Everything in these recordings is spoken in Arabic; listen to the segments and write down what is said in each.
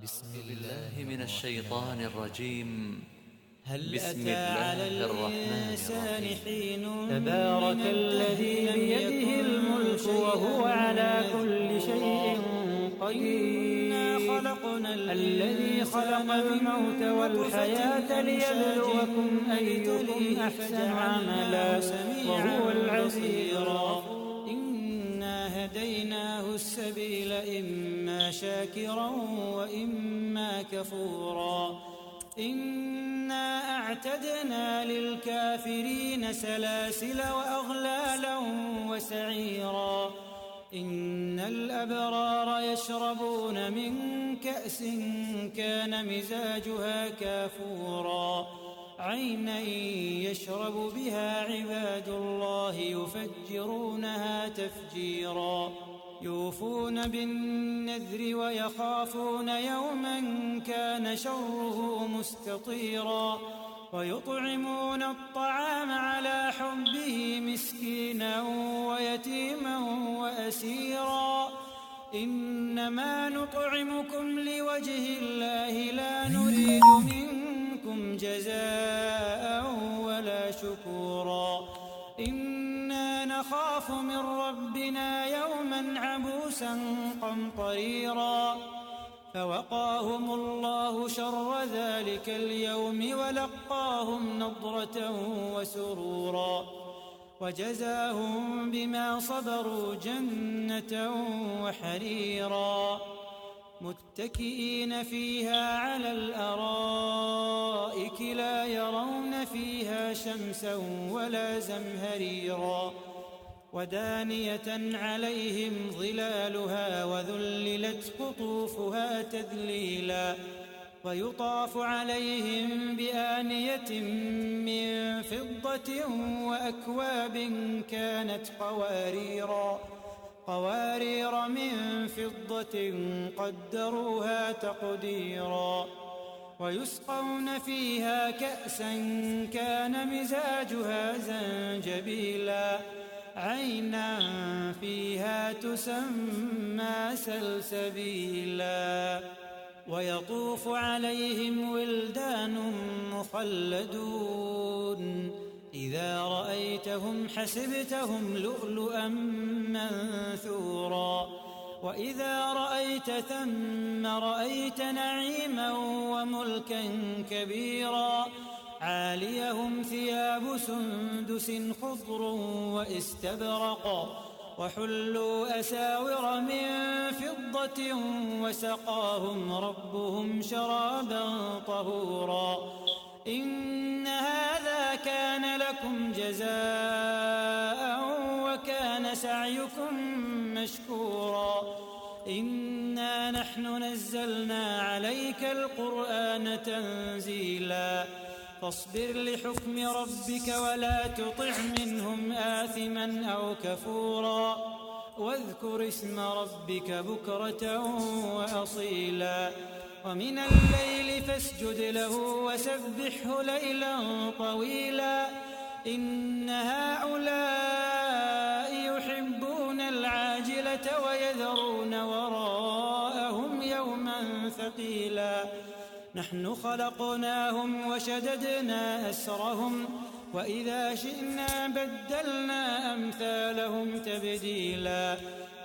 بسم الله من الشيطان الرجيم. هل بسم أتى على الله الرحمن الإنسان الرحيم. حين تبارك الذي بيده الملك وهو على كل شيء قدير الذي خلق الموت والحياة ليبلوكم أيكم أحسن عملا وهو العزيز الغفور. إنا هديناه السبيل إما شاكرا وإما كفورا إنا أعتدنا للكافرين سلاسل وأغلالا وسعيرا إن الأبرار يشربون من كأس كان مزاجها كافورا عينا يشرب بها عباد الله يفجرونها تفجيرا يوفون بالنذر ويخافون يوما كان شره مستطيرا ويطعمون الطعام على حبه مسكينا ويتيما وأسيرا إنما نطعمكم لوجه الله لا نريد منكم جزاء ولا شكورا إنا نخاف من ربنا يوما عبوسا قمطريرا فوقاهم الله شر ذلك اليوم ولقاهم نضرة وسرورا وجزاهم بما صبروا جنة وحريرا متكئين فيها على الأرائك لا يرون فيها شمسا ولا زمهريرا ودانية عليهم ظلالها وذللت قطوفها تذليلا ويطاف عليهم بآنية من فضة وأكواب كانت قوارير من فضة قدروها تقديرا ويسقون فيها كأسا كان مزاجها زنجبيلا عينا فيها تسمى سلسبيلا ويطوف عليهم ولدان مخلدون إذا رأيتهم حسبتهم لؤلؤا منثورا وإذا رأيت ثم رأيت نعيما وملكا كبيرا عاليهم ثياب سندس خضر واستبرق وحلوا أساور من فضة وسقاهم ربهم شرابا طهورا إن هذا كان لكم جزاء وكان سعيكم مشكورا إنا نحن نزلنا عليك القرآن تنزيلا فاصبر لحكم ربك ولا تطع منهم آثما أو كفورا واذكر اسم ربك بكرة وأصيلا ومن الليل فاسجد له وسبحه ليلا طويلا إن هؤلاء يحبون العاجلة ويذرون وراءهم يوما ثقيلا نحن خلقناهم وشددنا أسرهم وإذا شئنا بدلنا أمثالهم تبديلا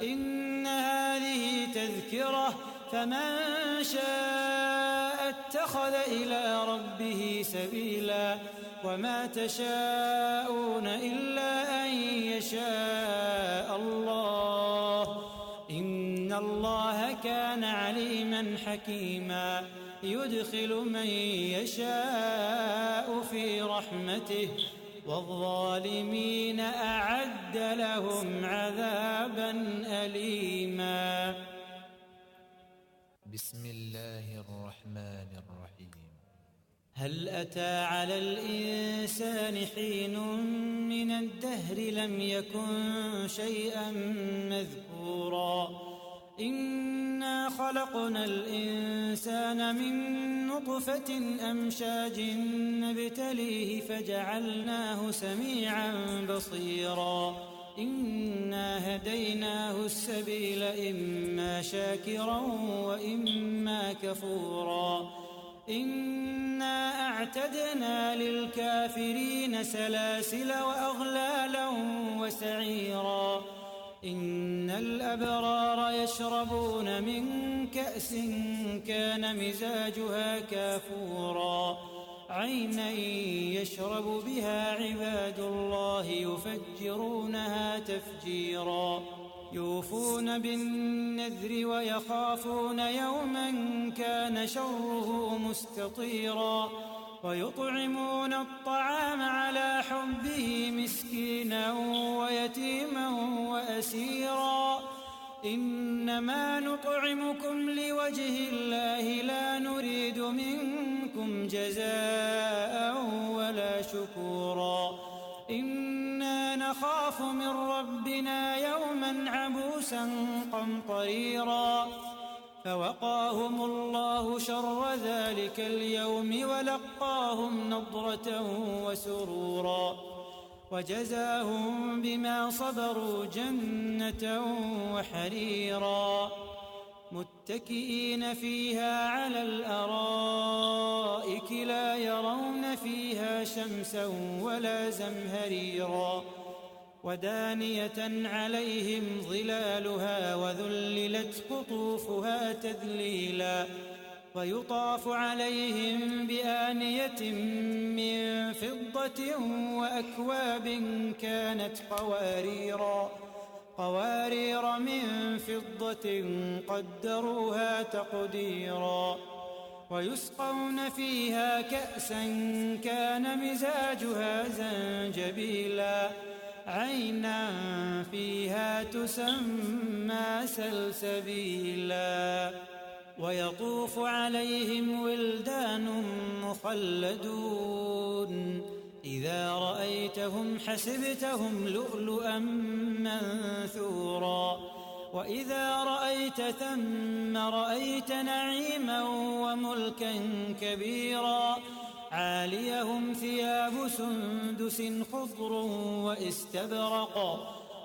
إن هذه تذكرة فمن شاء اتخذ إلى ربه سبيلا وما تشاءون إلا أن يشاء الله إن الله كان عليما حكيما يدخل من يشاء في رحمته والظالمين أعد لهم عذابا أليما. بسم الله الرحمن الرحيم. هل أتى على الإنسان حين من الدهر لم يكن شيئا مذكورا إنا خلقنا الإنسان من نطفة أمشاج نبتليه فجعلناه سميعا بصيرا إنا هديناه السبيل إما شاكرا وإما كفورا إنا أعتدنا للكافرين سلاسل وأغلالا وسعيرا إن الأبرار يشربون من كأس كان مزاجها كافورا عينا يشرب بها عباد الله يفجرونها تفجيرا يوفون بالنذر ويخافون يوما كان شره مستطيرا ويطعمون الطعام على حبه مسكينا ويتيما وأسيرا إنما نطعمكم لوجه الله لا نريد منكم جزاء ولا شكورا إنا نخاف من ربنا يوما عبوسا قمطريرا فوقاهم الله شر ذلك اليوم ولقاهم نضرة وسرورا وجزاهم بما صبروا جنة وحريرا متكئين فيها على الأرائك لا يرون فيها شمسا ولا زمهريرا ودانية عليهم ظلالها وذللت قطوفها تذليلا ويطاف عليهم بآنية من فضة وأكواب كانت قوارير من فضة قدروها تقديرا ويسقون فيها كأسا كان مزاجها زنجبيلا عينا فيها تسمى سلسبيلا ويطوف عليهم ولدان مخلدون إذا رأيتهم حسبتهم لؤلؤا منثورا وإذا رأيت ثم رأيت نعيما وملكا كبيرا عاليهم ثياب سندس خضر واستبرق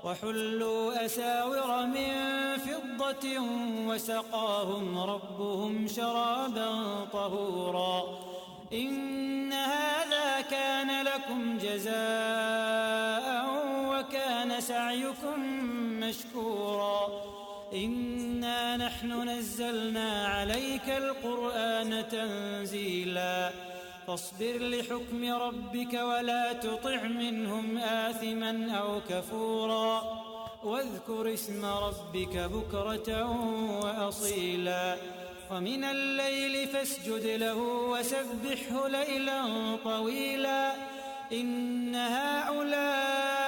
وحلوا أساور من فضة وسقاهم ربهم شرابا طهورا إن هذا كان لكم جزاء وكان سعيكم مشكورا إنا نحن نزلنا عليك القرآن تنزيلا فاصبر لحكم ربك ولا تطع منهم آثما أو كفورا واذكر اسم ربك بكرة وأصيلا ومن الليل فاسجد له وسبحه ليلا طويلا إن هؤلاء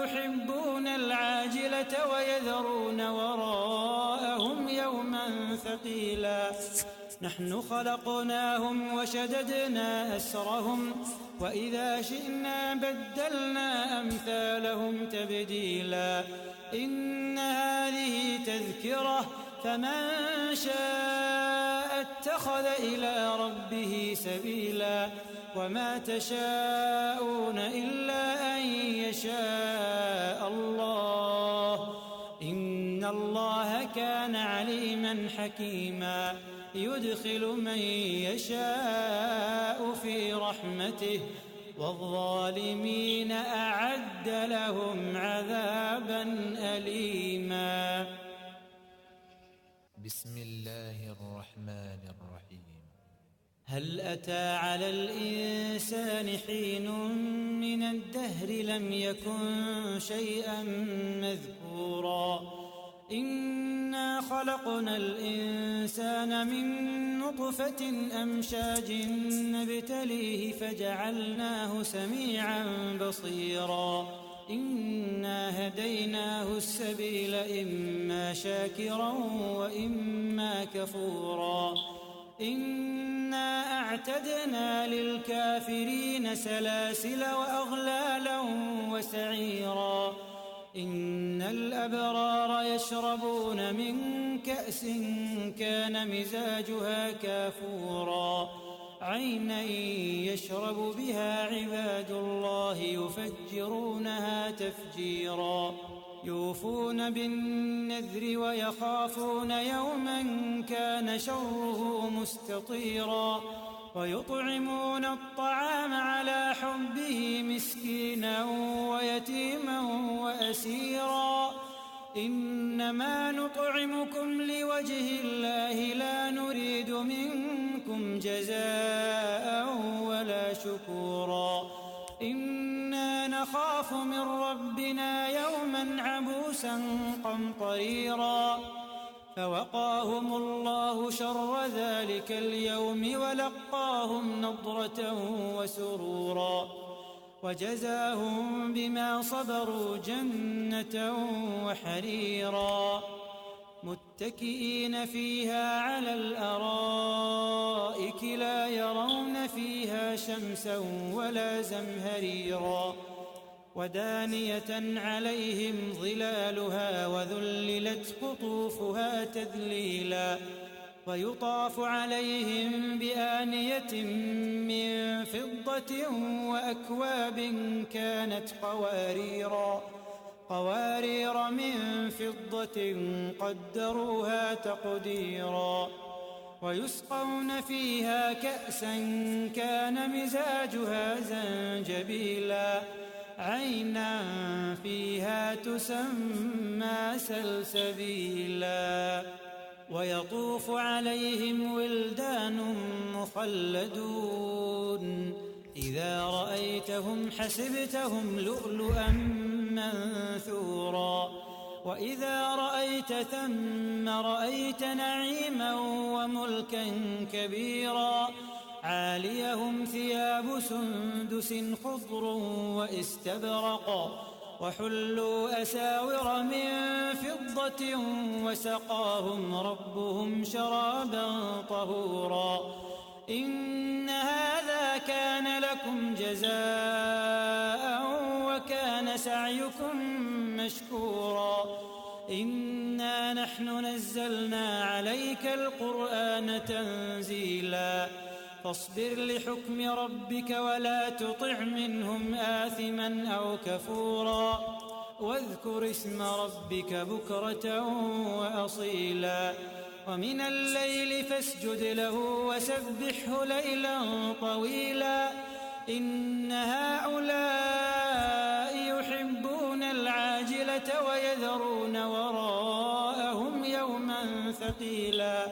يحبون العاجلة ويذرون وراءهم يوما ثقيلا نحن خلقناهم وشددنا أسرهم وإذا شئنا بدلنا أمثالهم تبديلا إن هذه تذكرة فمن شاء اتخذ إلى ربه سبيلا وما تشاءون إلا أن يشاء الله إن الله كان عليما حكيما يدخل من يشاء في رحمته والظالمين أعد لهم عذابا أليما بسم الله الرحمن الرحيم هل أتى على الإنسان حين من الدهر لم يكن شيئا مذكورا إنا خلقنا الإنسان من نطفة أمشاج نبتليه فجعلناه سميعا بصيرا إنا هديناه السبيل إما شاكرا وإما كفورا إنا أعتدنا للكافرين سلاسل وأغلالا وسعيرا إن الأبرار يشربون من كأس كان مزاجها كافورا عينا يشرب بها عباد الله يفجرونها تفجيرا يوفون بالنذر ويخافون يوما كان شره مستطيرا ويطعمون الطعام على حبه مسكينا ويتيما وأسيرا إنما نطعمكم لوجه الله لا نريد منكم جزاء ولا شكورا إنا نخاف من ربنا يوما عبوسا قمطريرا فوقاهم الله شر ذلك اليوم ولقاهم نضرة وسرورا وجزاهم بما صبروا جنة وحريرا متكئين فيها على الأرائك لا يرون فيها شمسا ولا زمهريرا ودانية عليهم ظلالها وذللت قطوفها تذليلا ويطاف عليهم بآنية من فضة وأكواب كانت قوارير من فضة قدروها تقديرا ويسقون فيها كأسا كان مزاجها زنجبيلا عينا فيها تسمى سلسبيلا ويطوف عليهم ولدان مخلدون إذا رأيتهم حسبتهم لؤلؤا منثورا وإذا رأيت ثم رأيت نعيما وملكا كبيرا عاليهم ثياب سندس خضر واستبرق وحلوا أساور من فضة وسقاهم ربهم شرابا طهورا إن هذا كان لكم جزاء وكان سعيكم مشكورا إنا نحن نزلنا عليك القرآن تنزيلا فاصبر لحكم ربك ولا تطع منهم آثما أو كفورا واذكر اسم ربك بكرة وأصيلا ومن الليل فاسجد له وسبحه ليلا طويلا إن هؤلاء يحبون العاجلة ويذرون وراءهم يوما ثقيلا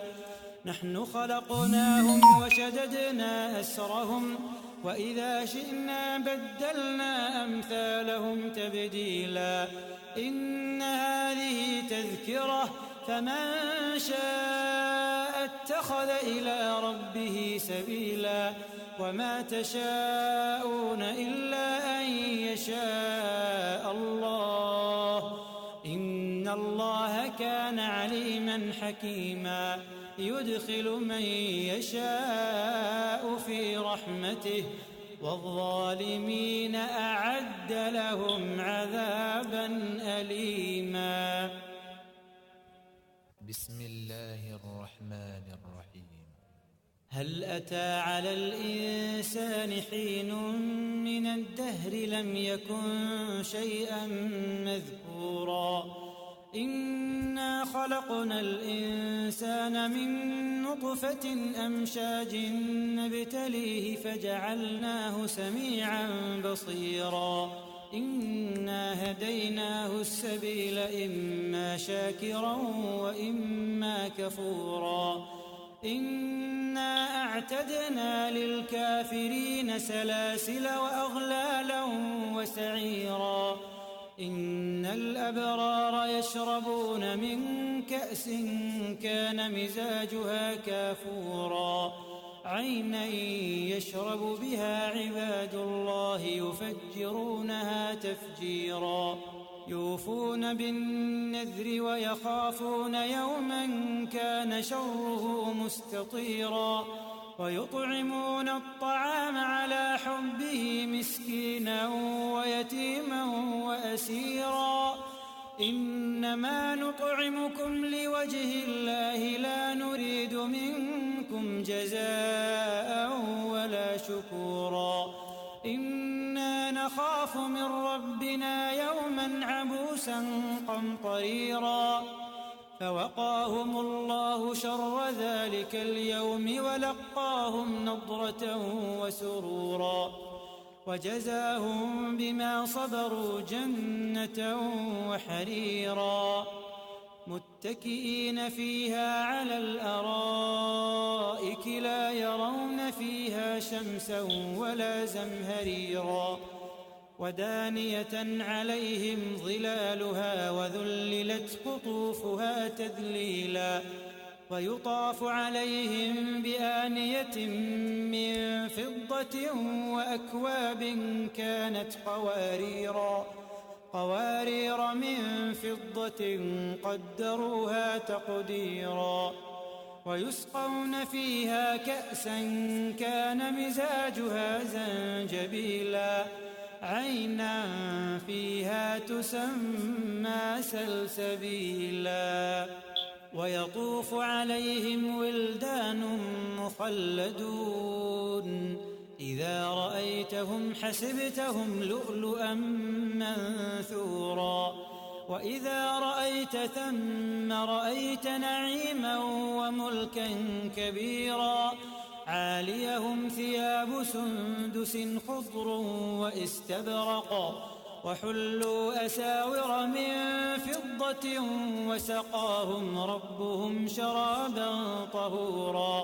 نحن خلقناهم وشددنا أسرهم وإذا شئنا بدلنا أمثالهم تبديلا إن هذه تذكرة فمن شاء اتخذ إلى ربه سبيلا وما تشاءون إلا أن يشاء الله إن الله كان عليما حكيما يدخل من يشاء في رحمته والظالمين أعد لهم عذابا أليما بسم الله الرحمن الرحيم هل أتى على الإنسان حين من الدهر لم يكن شيئا مذكورا إنا خلقنا الإنسان من نطفة أمشاج نبتليه فجعلناه سميعا بصيرا إنا هديناه السبيل إما شاكرا وإما كفورا إنا أعتدنا للكافرين سلاسل وأغلالا وسعيرا إن الأبرار يشربون من كأس كان مزاجها كافورا عينا يشرب بها عباد الله يفجرونها تفجيرا يوفون بالنذر ويخافون يوما كان شره مستطيرا ويطعمون الطعام على حبه مسكينا ويتيما وأسيرا إنما نطعمكم لوجه الله لا نريد منكم جزاء ولا شكورا إنا نخاف من ربنا يوما عبوسا قمطريرا فوقاهم الله شر ذلك اليوم ولقاهم نضرة وسرورا وجزاهم بما صبروا جنة وحريرا متكئين فيها على الأرائك لا يرون فيها شمسا ولا زمهريرا ودانية عليهم ظلالها وذللت قطوفها تذليلا ويطاف عليهم بآنية من فضة وأكواب كانت قوارير من فضة قدروها تقديرا ويسقون فيها كأسا كان مزاجها زنجبيلا عينا فيها تسمى سلسبيلا ويطوف عليهم ولدان مخلدون إذا رأيتهم حسبتهم لؤلؤا منثورا وإذا رأيت ثم رأيت نعيما وملكا كبيرا عاليهم ثياب سندس خضر واستبرق وحلوا أساور من فضة وسقاهم ربهم شرابا طهورا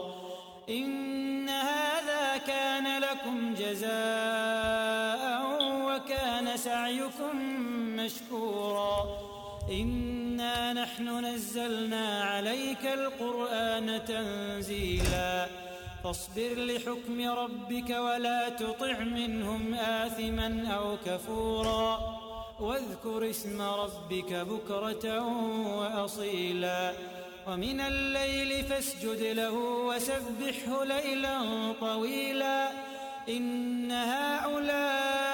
إن هذا كان لكم جزاء وكان سعيكم مشكورا إنا نحن نزلنا عليك القرآن تنزيلا فاصبر لحكم ربك ولا تطع منهم آثما أو كفورا واذكر اسم ربك بكرة وأصيلا ومن الليل فاسجد له وسبحه ليلا طويلا إن هؤلاء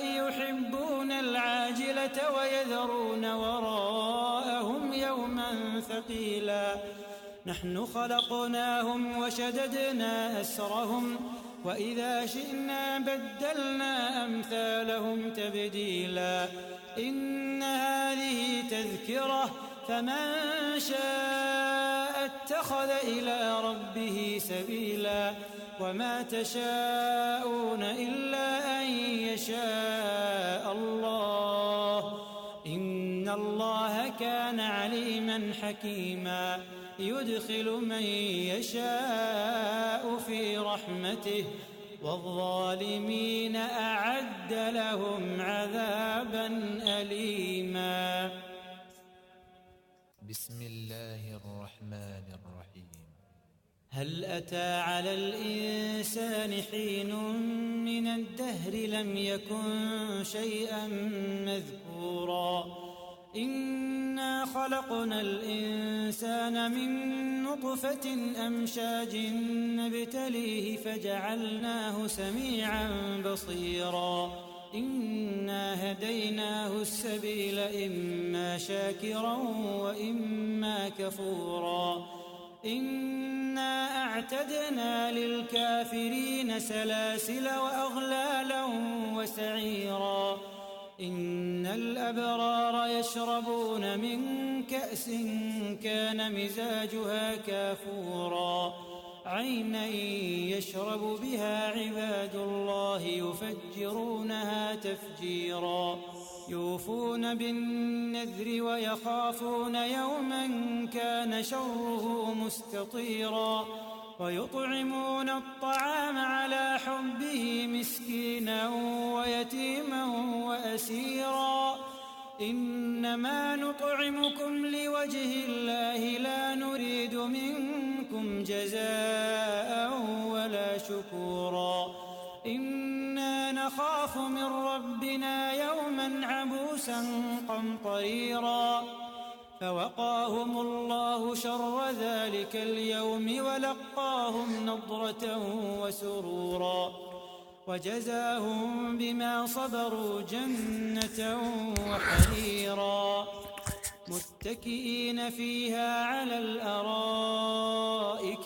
يحبون العاجلة ويذرون وراءهم يوما ثقيلا نحن خلقناهم وشددنا أسرهم وإذا شئنا بدلنا أمثالهم تبديلا إن هذه تذكرة فمن شاء اتخذ إلى ربه سبيلا وما تشاءون إلا أن يشاء الله إن الله كان عليما حكيما يدخل من يشاء في رحمته والظالمين أعد لهم عذابا أليما بسم الله الرحمن الرحيم هل أتى على الإنسان حين من الدهر لم يكن شيئا مذكورا إنا خلقنا الإنسان من نطفة أمشاج نبتليه فجعلناه سميعا بصيرا إنا هديناه السبيل إما شاكرا وإما كفورا إنا أعتدنا للكافرين سلاسل وأغلالا وسعيرا إن الأبرار يشربون من كأس كان مزاجها كافورا عينا يشرب بها عباد الله يفجرونها تفجيرا يوفون بالنذر ويخافون يوما كان شره مستطيرا ويطعمون الطعام على حبه مسكينا ويتيما وأسيرا إنما نطعمكم لوجه الله لا نريد منكم جزاء ولا شكورا إنا نخاف من ربنا يوما عبوسا قمطريرا فوقاهم الله شر ذلك اليوم ولقاهم نضرة وسرورا وجزاهم بما صبروا جنة وحريرا متكئين فيها على الأرائك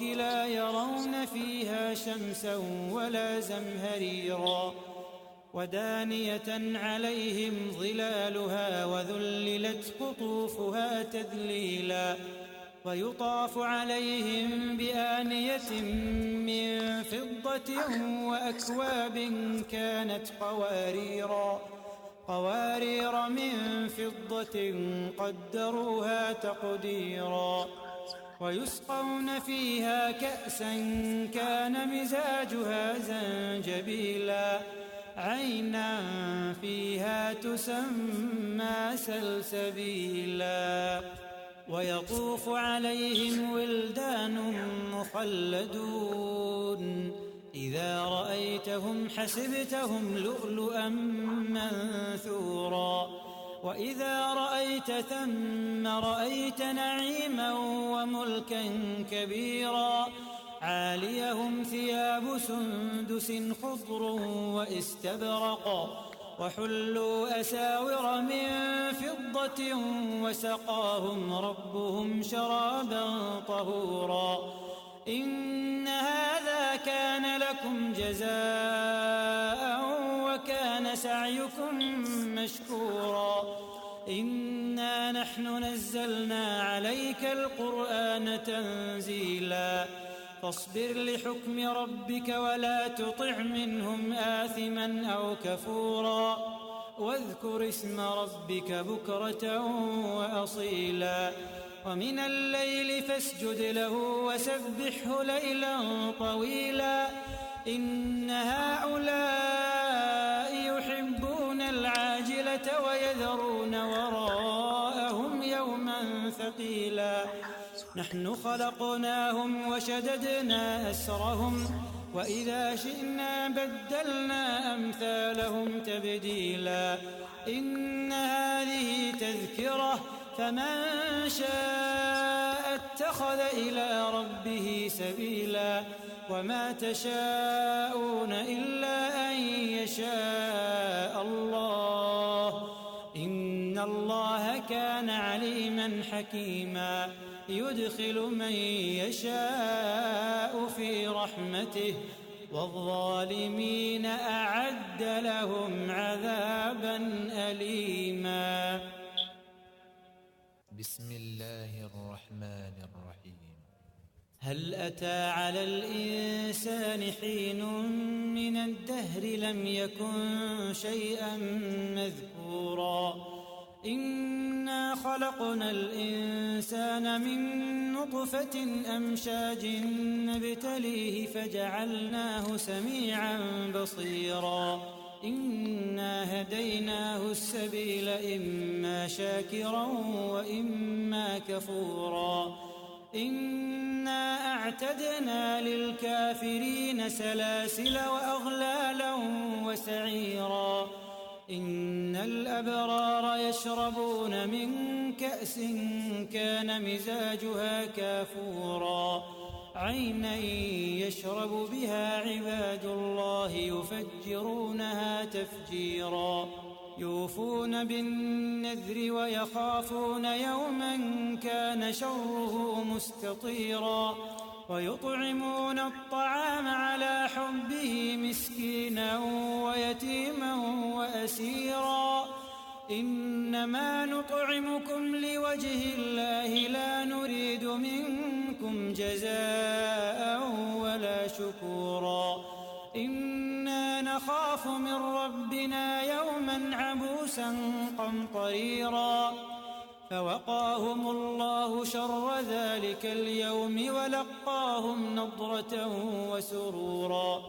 لا يرون فيها شمسا ولا زمهريرا ودانية عليهم ظلالها وذللت قطوفها تذليلا ويطاف عليهم بآنية من فضة وأكواب كانت قوارير من فضة قدروها تقديرا ويسقون فيها كأسا كان مزاجها زنجبيلا عينا فيها تسمى سلسبيلا ويطوف عليهم ولدان مخلدون إذا رأيتهم حسبتهم لؤلؤا منثورا وإذا رأيت ثم رأيت نعيما وملكا كبيرا عاليهم ثياب سندس خضر واستبرق وحلوا أساور من فضة وسقاهم ربهم شرابا طهورا إن هذا كان لكم جزاء وكان سعيكم مشكورا إنا نحن نزلنا عليك القرآن تنزيلا فاصبر لحكم ربك ولا تطع منهم آثما أو كفورا واذكر اسم ربك بكرة وأصيلا ومن الليل فاسجد له وسبحه ليلا طويلا إن هؤلاء يحبون العاجلة ويذرون وراءهم يوما ثقيلا نحن خلقناهم وشددنا أسرهم وإذا شئنا بدلنا أمثالهم تبديلا إن هذه تذكرة فمن شاء اتخذ إلى ربه سبيلا وما تشاءون إلا أن يشاء الله إن الله كان عليما حكيما يدخل من يشاء في رحمته والظالمين أعد لهم عذابا أليما بسم الله الرحمن الرحيم هل أتى على الإنسان حين من الدهر لم يكن شيئا مذكورا إنا خلقنا الإنسان من نطفة أمشاج نبتليه فجعلناه سميعا بصيرا إنا هديناه السبيل إما شاكرا وإما كفورا إنا أعتدنا للكافرين سلاسل وأغلالا وسعيرا إن الأبرار يشربون من كأس كان مزاجها كافورا عينا يشرب بها عباد الله يفجرونها تفجيرا يوفون بالنذر ويخافون يوما كان شره مستطيرا ويطعمون الطعام على حبه مسكينا ويتيما وأسيرا إنما نطعمكم لوجه الله لا نريد منكم جزاء ولا شكورا إنا نخاف من ربنا يوما عبوسا قمطريرا فوقاهم الله شر ذلك اليوم ولقاهم نضرة وسرورا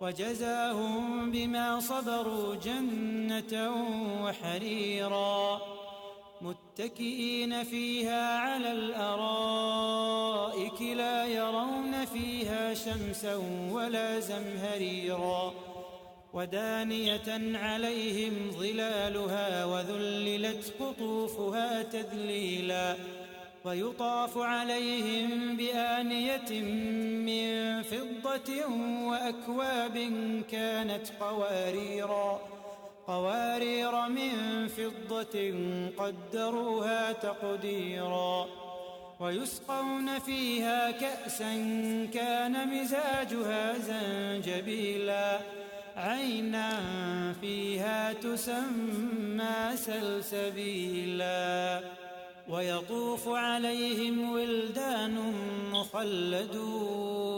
وجزاهم بما صبروا جنة وحريرا متكئين فيها على الأرائك لا يرون فيها شمسا ولا زمهريرا ودانية عليهم ظلالها وذللت قطوفها تذليلا ويطاف عليهم بآنية من فضة وأكواب كانت قوارير من فضة قدروها تقديرا ويسقون فيها كأسا كان مزاجها زنجبيلا عينا فيها تسمى سلسبيلا ويطوف عليهم ولدان مخلدون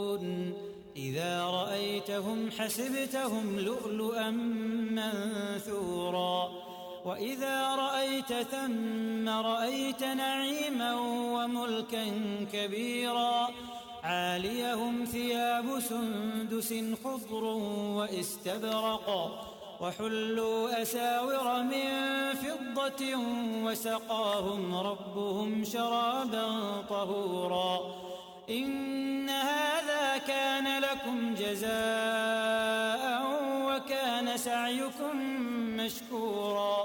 إذا رأيتهم حسبتهم لؤلؤا منثورا وإذا رأيت ثم رأيت نعيما وملكا كبيرا عاليهم ثياب سندس خضر واستبرق وحلوا أساور من فضة وسقاهم ربهم شرابا طهورا إن هذا كان لكم جزاء وكان سعيكم مشكورا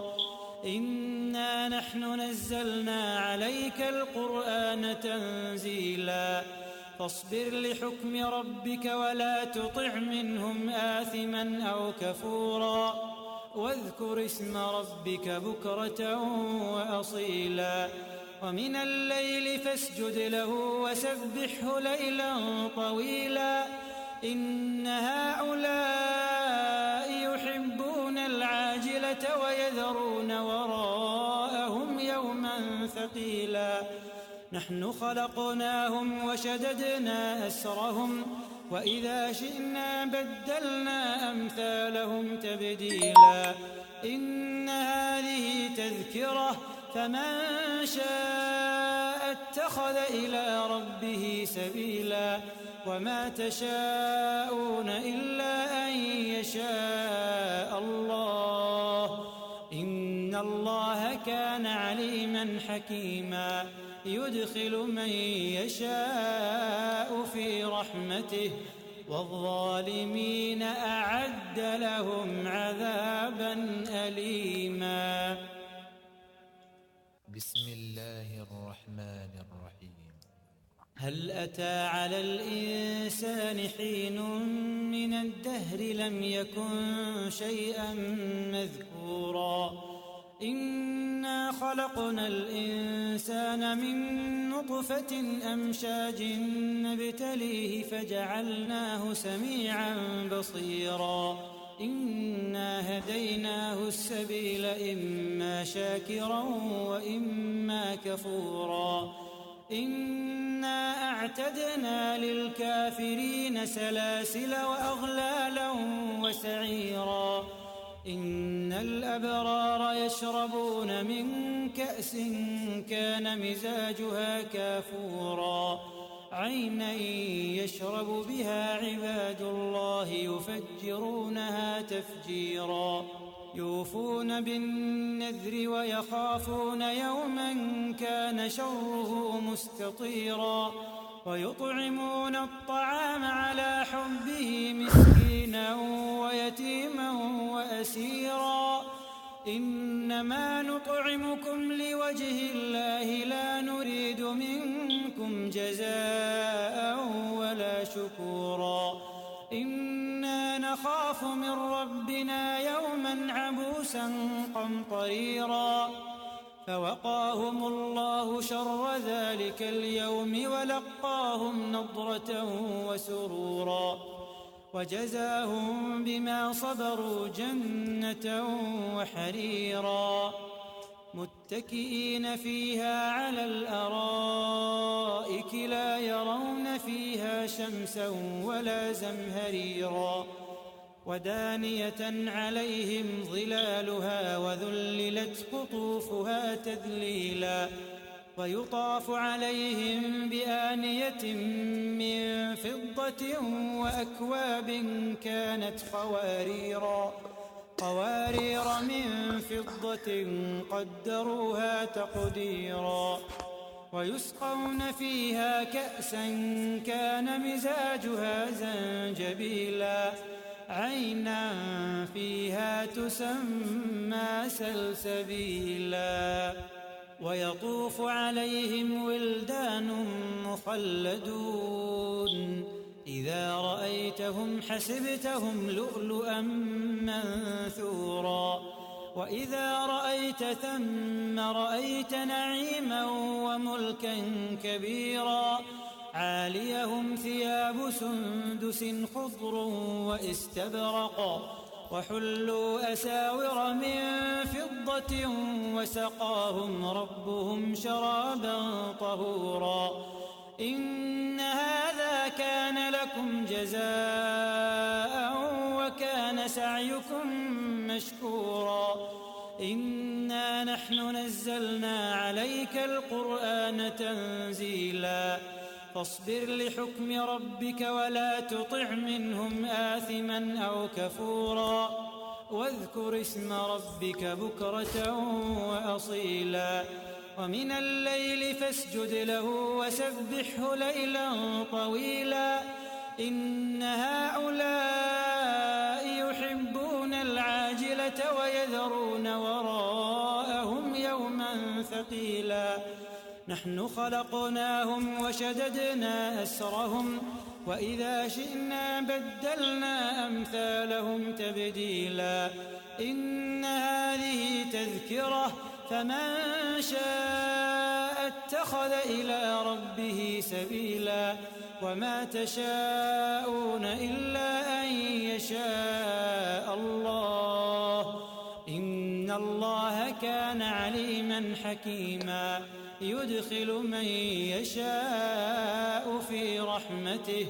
إنا نحن نزلنا عليك القرآن تنزيلا فاصبر لحكم ربك ولا تطع منهم آثما أو كفورا واذكر اسم ربك بكرة وأصيلا ومن الليل فاسجد له وسبحه ليلا طويلا إن هؤلاء يحبون العاجلة ويذرون وراءهم يوما ثقيلا نحن خلقناهم وشددنا أسرهم وإذا شئنا بدلنا أمثالهم تبديلا إن هذه تذكرة فمن شاء اتخذ إلى ربه سبيلا وما تشاءون إلا أن يشاء الله إن الله كان عليما حكيما يدخل من يشاء في رحمته والظالمين أعد لهم عذابا أليما بسم الله الرحمن الرحيم هل أتى على الإنسان حين من الدهر لم يكن شيئا مذكورا إنا خلقنا الإنسان من نطفة أمشاج نبتليه فجعلناه سميعا بصيرا إنا هديناه السبيل إما شاكرا وإما كفورا إنا أعتدنا للكافرين سلاسل وأغلالا وسعيرا إن الأبرار يشربون من كأس كان مزاجها كافورا عينا يشرب بها عباد الله يفجرونها تفجيرا يوفون بالنذر ويخافون يوما كان شره مستطيرا ويطعمون الطعام على حبه مسكينا ويتيما وأسيرا إنما نطعمكم لوجه الله لا نريد منكم جزاء ولا شكورا إنا نخاف من ربنا يوما عبوسا قمطريرا فوقاهم الله شر ذلك اليوم ولقاهم نضرة وسرورا وجزاهم بما صبروا جنة وحريرا متكئين فيها على الأرائك لا يرون فيها شمسا ولا زمهريرا ودانية عليهم ظلالها وذللت قطوفها تذليلا ويطاف عليهم بآنية من فضة وأكواب كانت قوارير من فضة قدروها تقديرا ويسقون فيها كأسا كان مزاجها زنجبيلا عينا فيها تسمى سلسبيلا ويطوف عليهم ولدان مخلدون إذا رأيتهم حسبتهم لؤلؤا منثورا وإذا رأيت ثم رأيت نعيما وملكا كبيرا عاليهم ثياب سندس خضر واستبرق وحلوا أساور من فضة وسقاهم ربهم شرابا طهورا إن هذا كان لكم جزاء وكان سعيكم مشكورا إنا نحن نزلنا عليك القرآن تنزيلا فاصبر لحكم ربك ولا تطع منهم آثما أو كفورا واذكر اسم ربك بكرة وأصيلا ومن الليل فاسجد له وسبحه ليلا طويلا إن هؤلاء يحبون العاجلة ويذرون وراءهم يوما ثقيلا نحن خلقناهم وشددنا أسرهم وإذا شئنا بدلنا أمثالهم تبديلا إن هذه تذكرة فمن شاء اتخذ إلى ربه سبيلا وما تشاءون إلا أن يشاء الله إن الله كان عليما حكيما يدخل من يشاء في رحمته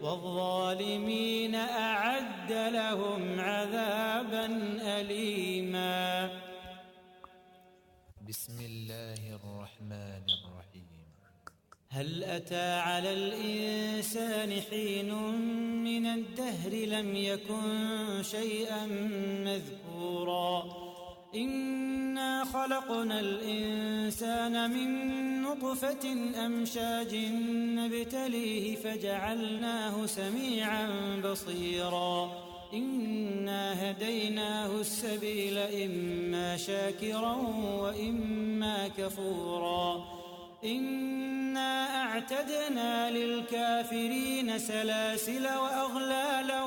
والظالمين أعد لهم عذابا أليما بسم الله الرحمن الرحيم هل أتى على الإنسان حين من الدهر لم يكن شيئا مذكورا إنا خلقنا الإنسان من نطفة أمشاج نبتليه فجعلناه سميعا بصيرا إنا هديناه السبيل إما شاكرا وإما كفورا إنا أعتدنا للكافرين سلاسل وأغلالا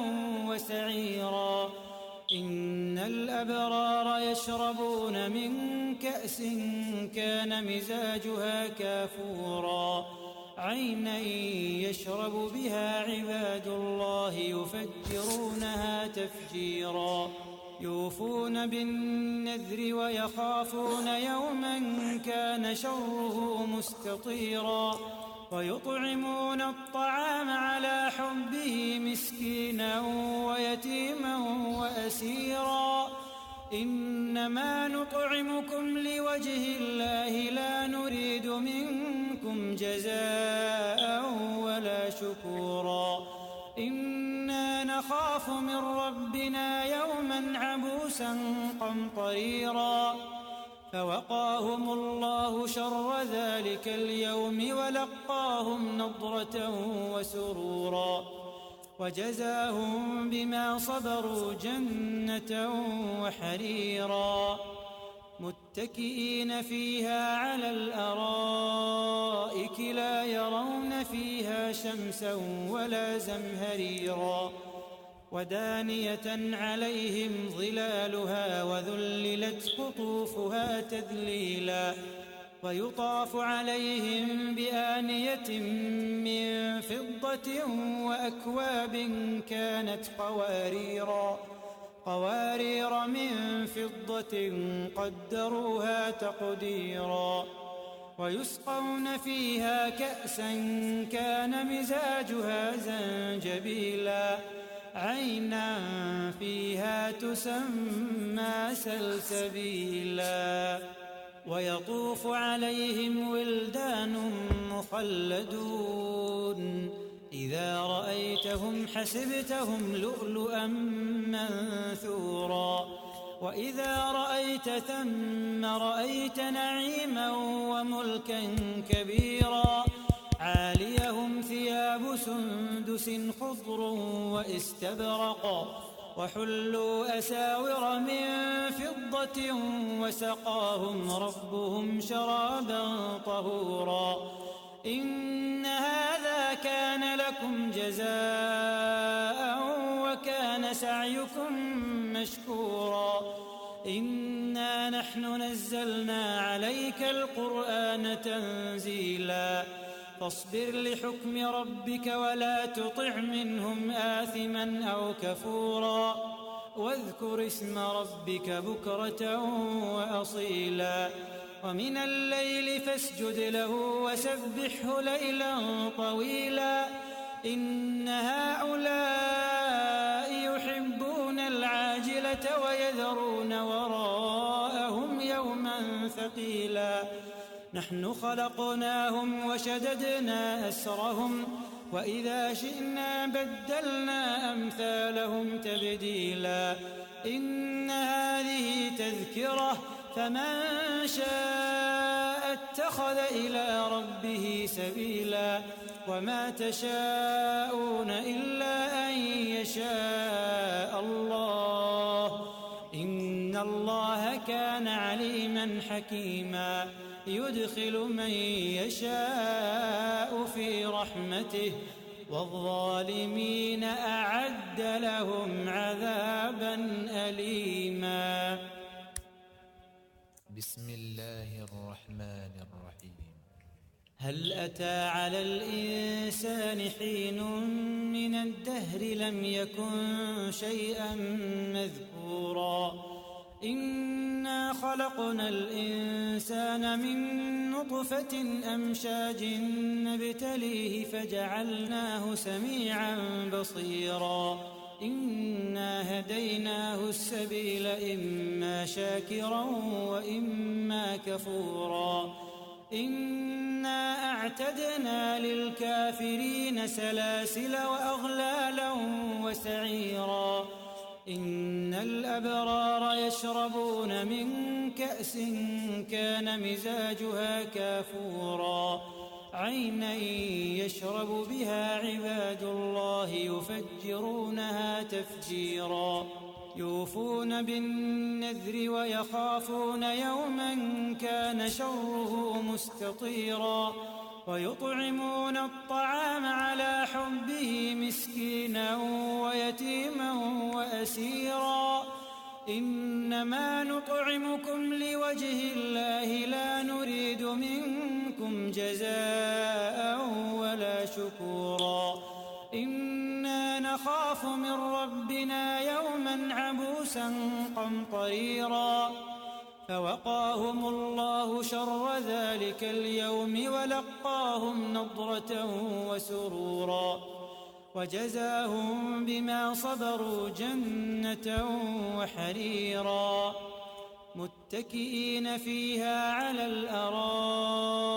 وسعيرا إن الأبرار يشربون من كأس كان مزاجها كافورا عينا يشرب بها عباد الله يفجرونها تفجيرا يوفون بالنذر ويخافون يوما كان شره مستطيرا ويطعمون الطعام على حبه مسكينا ويتيما وأسيرا إنما نطعمكم لوجه الله لا نريد منكم جزاء ولا شكورا إنا نخاف من ربنا يوما عبوسا قمطريرا فوقاهم الله شر ذلك اليوم ولقاهم نضرة وسرورا وجزاهم بما صبروا جنة وحريرا متكئين فيها على الأرائك لا يرون فيها شمسا ولا زمهريرا ودانية عليهم ظلالها وذللت قطوفها تذليلا ويطاف عليهم بآنية من فضة وأكواب كانت قوارير من فضة قدروها تقديرا ويسقون فيها كأسا كان مزاجها زنجبيلا عينا فيها تسمى سلسبيلا ويطوف عليهم ولدان مخلدون إذا رأيتهم حسبتهم لؤلؤا منثورا وإذا رأيت ثم رأيت نعيما وملكا كبيرا عاليهم ثياب سندس خضر واستبرق وحلوا أساور من فضة وسقاهم ربهم شرابا طهورا إن هذا كان لكم جزاء وكان سعيكم مشكورا إنا نحن نزلنا عليك القرآن تنزيلا فاصبر لحكم ربك ولا تطع منهم آثما أو كفورا واذكر اسم ربك بكرة وأصيلا ومن الليل فاسجد له وسبحه ليلا طويلا إن هؤلاء يحبون العاجلة ويذرون وراءهم يوما ثقيلا نحن خلقناهم وشددنا أسرهم وإذا شئنا بدلنا أمثالهم تبديلا إن هذه تذكرة فمن شاء اتخذ إلى ربه سبيلا وما تشاءون إلا أن يشاء الله إن الله كان عليما حكيما يدخل من يشاء في رحمته والظالمين أعد لهم عذابا أليما بسم الله الرحمن الرحيم هل أتى على الإنسان حين من الدهر لم يكن شيئا مذكورا إنا خلقنا الإنسان من نطفة أمشاج نبتليه فجعلناه سميعا بصيرا إنا هديناه السبيل إما شاكرا وإما كفورا إنا أعتدنا للكافرين سلاسل وأغلالا وسعيرا إن الأبرار يشربون من كأس كان مزاجها كافورا عينا يشرب بها عباد الله يفجرونها تفجيرا يوفون بالنذر ويخافون يوما كان شره مستطيرا ويطعمون الطعام على حبه مسكينا ويتيما وأسيرا إنما نطعمكم لوجه الله لا نريد منكم جزاء ولا شكورا إنا نخاف من ربنا يوما عبوسا قمطريرا فوقاهم الله شر ذلك اليوم ولقاهم نضرة وسرورا وجزاهم بما صبروا جنة وحريرا متكئين فيها على الأرائك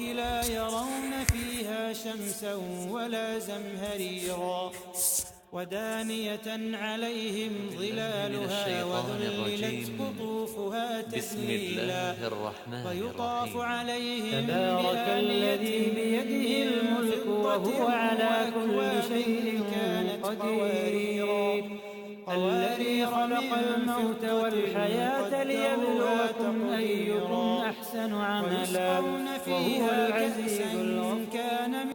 لا يرون فيها شمسا ولا زمهريرا ودانية عليهم ظلالها وذللت قطوفها تذليلا ويطاف عليهم تبارك الذي بيده الملك وهو على كل شيء قدير الذي خلق الموت والحياة ليبلوكم أيكم أحسن عملا وهو العزيز الغفور